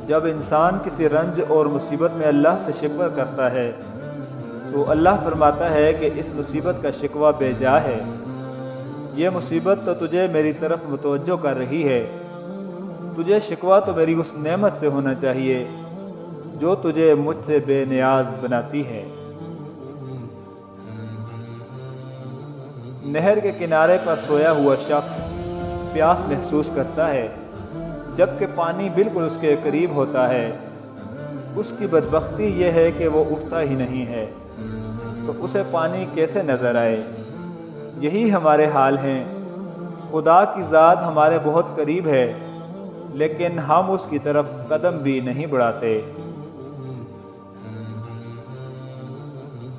جب انسان کسی رنج اور مصیبت میں اللہ سے شکوہ کرتا ہے تو اللہ فرماتا ہے کہ اس مصیبت کا شکوہ بے جا ہے، یہ مصیبت تو تجھے میری طرف متوجہ کر رہی ہے، تجھے شکوہ تو میری اس نعمت سے ہونا چاہیے جو تجھے مجھ سے بے نیاز بناتی ہے۔ نہر کے کنارے پر سویا ہوا شخص پیاس محسوس کرتا ہے، جبکہ پانی بالکل اس کے قریب ہوتا ہے۔ اس کی بدبختی یہ ہے کہ وہ اٹھتا ہی نہیں ہے، تو اسے پانی کیسے نظر آئے؟ یہی ہمارے حال ہیں۔ خدا کی ذات ہمارے بہت قریب ہے، لیکن ہم اس کی طرف قدم بھی نہیں بڑھاتے۔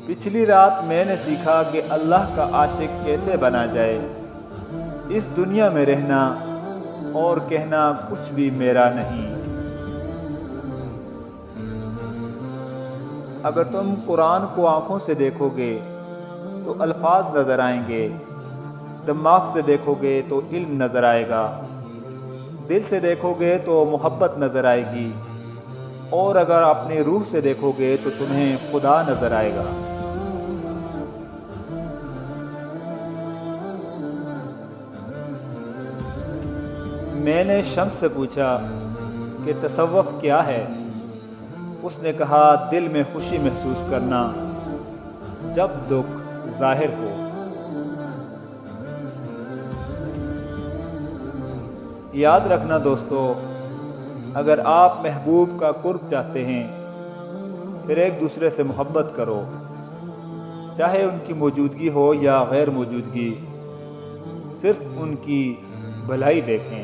پچھلی رات میں نے سیکھا کہ اللہ کا عاشق کیسے بنا جائے۔ اس دنیا میں رہنا اور کہنا کچھ بھی میرا نہیں۔ اگر تم قرآن کو آنکھوں سے دیکھو گے تو الفاظ نظر آئیں گے، دماغ سے دیکھو گے تو علم نظر آئے گا، دل سے دیکھو گے تو محبت نظر آئے گی، اور اگر اپنی روح سے دیکھو گے تو تمہیں خدا نظر آئے گا۔ میں نے شمس سے پوچھا کہ تصوف کیا ہے؟ اس نے کہا دل میں خوشی محسوس کرنا جب دکھ ظاہر ہو۔ یاد رکھنا دوستو، اگر آپ محبوب کا قرب چاہتے ہیں پھر ایک دوسرے سے محبت کرو، چاہے ان کی موجودگی ہو یا غیر موجودگی، صرف ان کی بھلائی دیکھیں۔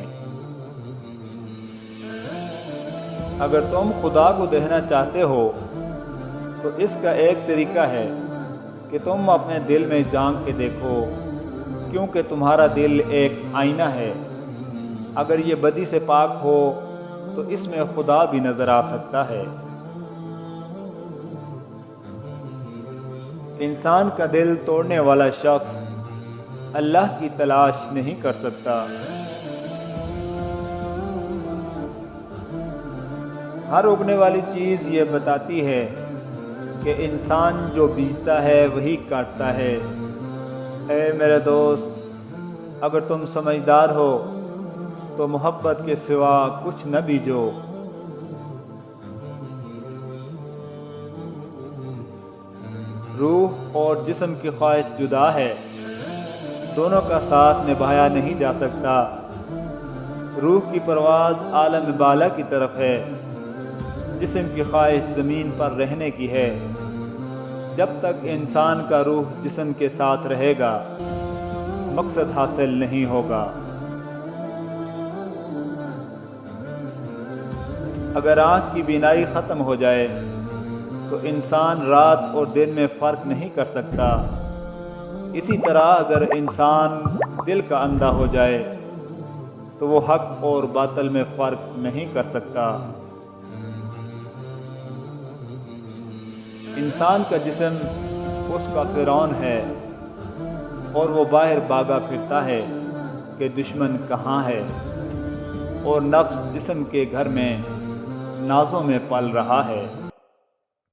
اگر تم خدا کو دیکھنا چاہتے ہو تو اس کا ایک طریقہ ہے کہ تم اپنے دل میں جھانک کے دیکھو، کیونکہ تمہارا دل ایک آئینہ ہے۔ اگر یہ بدی سے پاک ہو تو اس میں خدا بھی نظر آ سکتا ہے۔ انسان کا دل توڑنے والا شخص اللہ کی تلاش نہیں کر سکتا۔ ہر اگنے والی چیز یہ بتاتی ہے کہ انسان جو بیجتا ہے وہی کاٹتا ہے۔ اے میرے دوست، اگر تم سمجھدار ہو تو محبت کے سوا کچھ نہ بیجو۔ روح اور جسم کی خواہش جدا ہے، دونوں کا ساتھ نبھایا نہیں جا سکتا۔ روح کی پرواز عالم بالا کی طرف ہے، جسم کی خواہش زمین پر رہنے کی ہے۔ جب تک انسان کا روح جسم کے ساتھ رہے گا مقصد حاصل نہیں ہوگا۔ اگر آنکھ کی بینائی ختم ہو جائے تو انسان رات اور دن میں فرق نہیں کر سکتا۔ اسی طرح اگر انسان دل کا اندھا ہو جائے تو وہ حق اور باطل میں فرق نہیں کر سکتا۔ انسان کا جسم اس کا فرعون ہے اور وہ باہر بھاگا پھرتا ہے کہ دشمن کہاں ہے، اور نفس جسم کے گھر میں نازوں میں پل رہا ہے۔